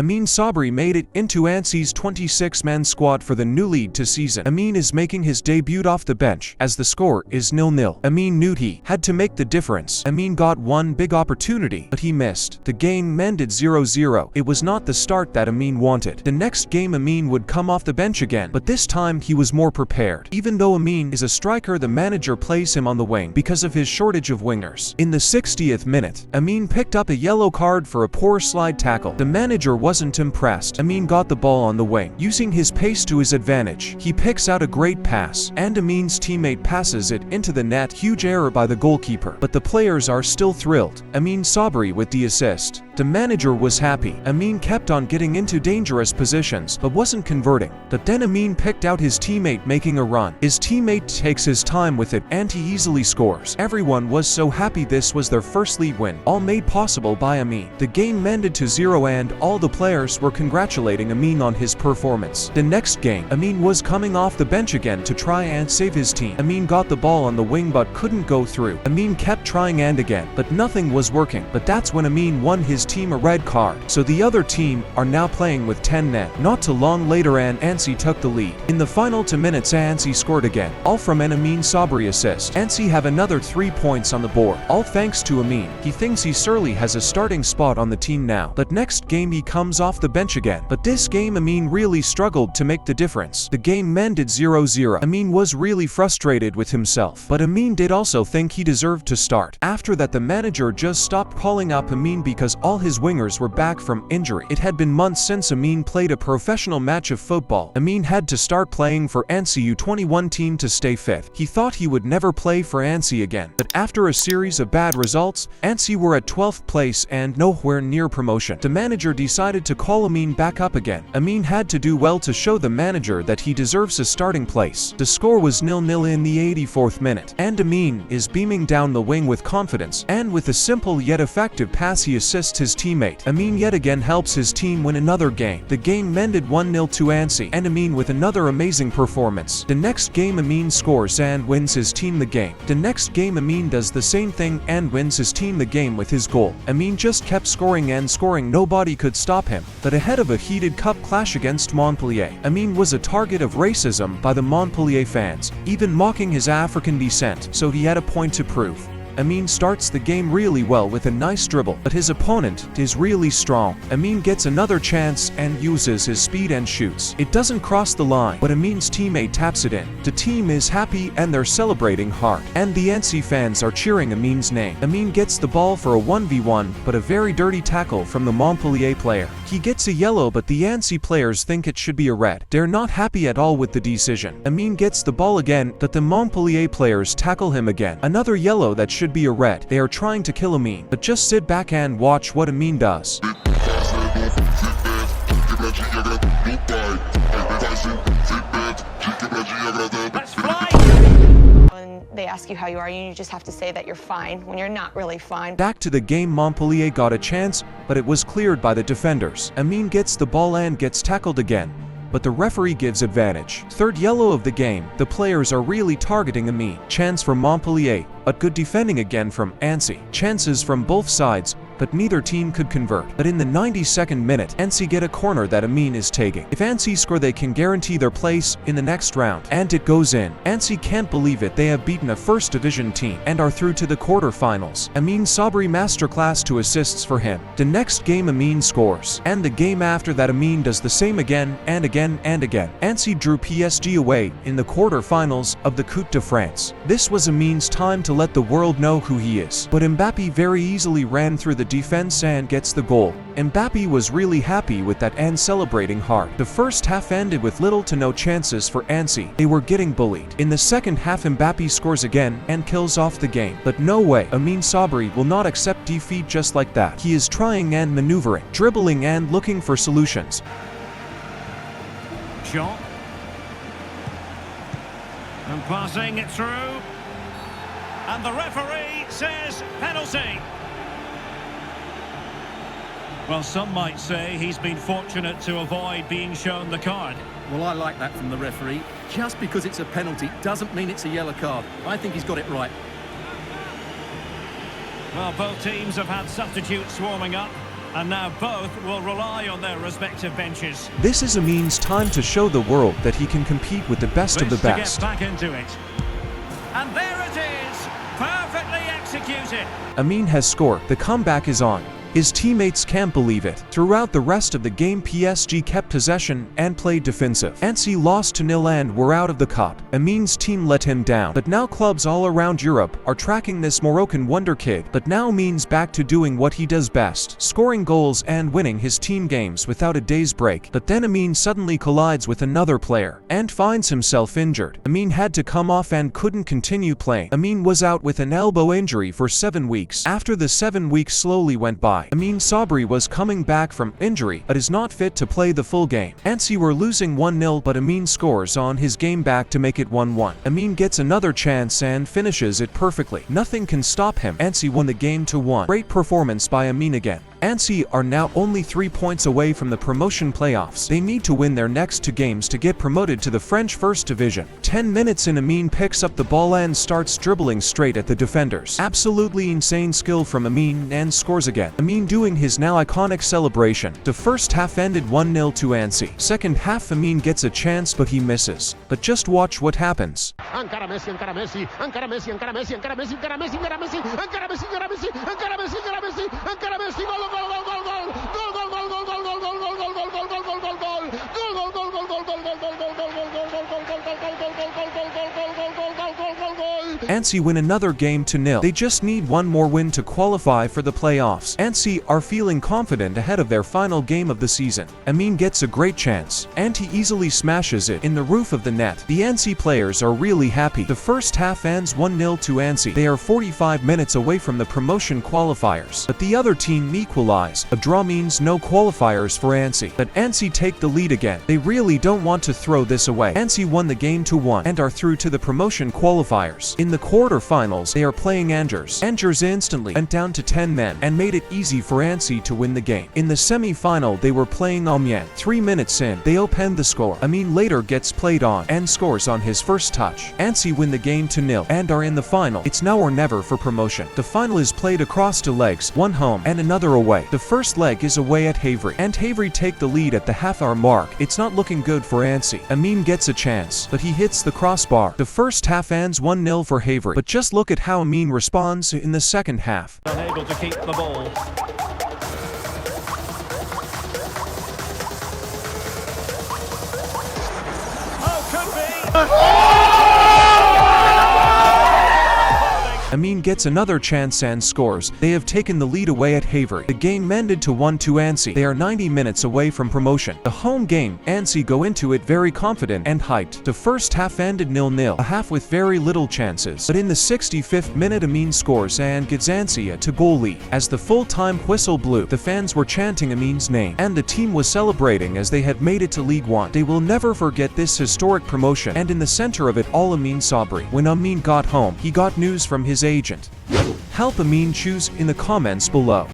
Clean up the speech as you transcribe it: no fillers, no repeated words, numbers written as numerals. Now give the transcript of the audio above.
Amine Sabri made it into Ansi's 26-man squad for the new lead to season. Amine is making his debut off the bench, as the score is 0-0. Amine knew he had to make the difference. Amine got one big opportunity, but he missed. The game ended 0-0. It was not the start that Amine wanted. The next game Amine would come off the bench again, but this time he was more prepared. Even though Amine is a striker, the manager plays him on the wing because of his shortage of wingers. In the 60th minute, Amine picked up a yellow card for a poor slide tackle. The manager wasn't impressed. Amine got the ball on the wing. Using his pace to his advantage, he picks out a great pass, and Amine's teammate passes it into the net. Huge error by the goalkeeper, but the players are still thrilled. Amine Sabri with the assist. The manager was happy. Amine kept on getting into dangerous positions, but wasn't converting. But then Amine picked out his teammate making a run. His teammate takes his time with it, and he easily scores. Everyone was so happy. This was their first league win, all made possible by Amine. The game ended to 0 and all the players were congratulating Amine on his performance. The next game, Amine was coming off the bench again to try and save his team. Amine got the ball on the wing but couldn't go through. Amine kept trying and again, but nothing was working. But that's when Amine won his team a red card. So the other team are now playing with 10 men. Not too long later Ansi took the lead. In the final 2 minutes Ansi scored again, all from an Amine Sabri assist. Ansi have another 3 points on the board, all thanks to Amine. He thinks he surely has a starting spot on the team now. But next game he comes off the bench again. But this game Amine really struggled to make the difference. The game ended 0-0. Amine was really frustrated with himself, but Amine did also think he deserved to start. After that the manager just stopped calling up Amine because all his wingers were back from injury. It had been months since Amine played a professional match of football. Amine had to start playing for Ansi U21 team to stay fit. He thought he would never play for Ansi again, but after a series of bad results, Ansi were at 12th place and nowhere near promotion. The manager decided to call Amine back up again. Amine had to do well to show the manager that he deserves a starting place. The score was 0-0 in the 84th minute, and Amine is beaming down the wing with confidence, and with a simple yet effective pass he assists his teammate. Amine yet again helps his team win another game. The game ended 1-0 to Ansi, and Amine with another amazing performance. The next game Amine scores and wins his team the game. The next game Amine does the same thing and wins his team the game with his goal. Amine just kept scoring and scoring. Nobody could stop him. But ahead of a heated cup clash against Montpellier, Amine was a target of racism by the Montpellier fans, even mocking his African descent, so he had a point to prove. Amine starts the game really well with a nice dribble, but his opponent is really strong. Amine gets another chance and uses his speed and shoots. It doesn't cross the line, but Amine's teammate taps it in. The team is happy and they're celebrating hard, and the Ansi fans are cheering Amine's name. Amine gets the ball for a 1v1, but a very dirty tackle from the Montpellier player. He gets a yellow, but the Ansi players think it should be a red. They're not happy at all with the decision. Amine gets the ball again, but the Montpellier players tackle him again. Another yellow that should be a red. They are trying to kill Amine, but just sit back and watch what Amine does. Let's fly! When they ask you how you are, you just have to say that you're fine when you're not really fine. Back to the game, Montpellier got a chance, but it was cleared by the defenders. Amine gets the ball and gets tackled again, but the referee gives advantage. Third yellow of the game. The players are really targeting Amine. Chance from Montpellier, but good defending again from Ansi. Chances from both sides, but neither team could convert. But in the 92nd minute, Ansi get a corner that Amine is taking. If Ansi score, they can guarantee their place in the next round, and it goes in. Ansi can't believe it. They have beaten a first division team and are through to the quarterfinals. Amine Sabri masterclass to assists for him. The next game Amine scores, and the game after that Amine does the same again and again and again. Ansi drew PSG away in the quarterfinals of the Coupe de France. This was Amine's time to let the world know who he is. But Mbappe very easily ran through the defense and gets the goal. Mbappe was really happy with that and celebrating hard. The first half ended with little to no chances for Ansi. They were getting bullied. In the second half Mbappe scores again and kills off the game. But no way, Amine Sabri will not accept defeat just like that. He is trying and maneuvering, dribbling and looking for solutions. Shot. And passing it through. And the referee says penalty. Well, some might say he's been fortunate to avoid being shown the card. Well, I like that from the referee. Just because it's a penalty doesn't mean it's a yellow card. I think he's got it right. Well, both teams have had substitutes warming up. And now both will rely on their respective benches. This is Amine's time to show the world that he can compete with the best of the best. To get back into it. And there it is, perfectly executed. Amine has scored, the comeback is on. His teammates can't believe it. Throughout the rest of the game, PSG kept possession and played defensive. Nancy lost to 0 and were out of the cup. Amine's team let him down. But now clubs all around Europe are tracking this Moroccan wonder kid. But now Amine's back to doing what he does best, scoring goals and winning his team games without a day's break. But then Amine suddenly collides with another player and finds himself injured. Amine had to come off and couldn't continue playing. Amine was out with an elbow injury for 7 weeks. After the 7 weeks slowly went by, Amine Sabri was coming back from injury but is not fit to play the full game. Nancy were losing 1-0 but Amine scores on his game back to make it 1-1. Amine gets another chance and finishes it perfectly. Nothing can stop him. Nancy won the game 2-1. Great performance by Amine again. Nancy are now only 3 points away from the promotion playoffs. They need to win their next 2 games to get promoted to the French First Division. 10 minutes in, Amine picks up the ball and starts dribbling straight at the defenders. Absolutely insane skill from Amine and scores again. Amine doing his now iconic celebration. The first half ended 1-0 to Nancy. Second half, Amine gets a chance but he misses. But just watch what happens. Encara Messi, encara Messi, encara Messi, encara Messi, encara Messi, encara Messi, encara Messi, encara Messi, encara Messi, encara Messi, encara Messi, encara Messi, gol, gol, gol, gol, gol, gol, gol, gol, gol, gol, gol, gol, gol, gol, gol, gol, gol, gol, Nancy win another game 2-0. They just need one more win to qualify for the playoffs. Nancy are feeling confident ahead of their final game of the season. Amine gets a great chance, and he easily smashes it in the roof of the net. The Nancy players are really happy. The first half ends 1-0 to Nancy. They are 45 minutes away from the promotion qualifiers, but the other team equalize. A draw means no qualifiers for Nancy, but Nancy take the lead again. They really don't want to throw this away. Nancy won the game 2-1 and are through to the promotion qualifiers. In the quarterfinals, they are playing Angers. Angers instantly went down to 10 men and made it easy for Nancy to win the game. In the semi-final, they were playing Amine. 3 minutes in, they opened the score. Amine later gets played on and scores on his first touch. Nancy win the game 2-0 and are in the final. It's now or never for promotion. The final is played across 2 legs, one home and another away. The first leg is away at Havre, and Havre take the lead at the half-hour mark. It's not looking good for Nancy. Amine gets a chance, but he hits the crossbar. The first half ends 1-0 for Havre, but just look at how Amine responds in the second half. Unable to keep the ball. Oh, could be! Amine gets another chance and scores. They have taken the lead away at Havre. The game mended to 1-2 Nancy. They are 90 minutes away from promotion. The home game, Nancy go into it very confident and hyped. The first half ended 0-0, a half with very little chances. But in the 65th minute, Amine scores and gives Nancy a 2-goal lead. As the full-time whistle blew, the fans were chanting Amine's name, and the team was celebrating as they had made it to League One. They will never forget this historic promotion, and in the center of it all, Amine Sabri. When Amine got home, he got news from his agent. Help Amine choose in the comments below.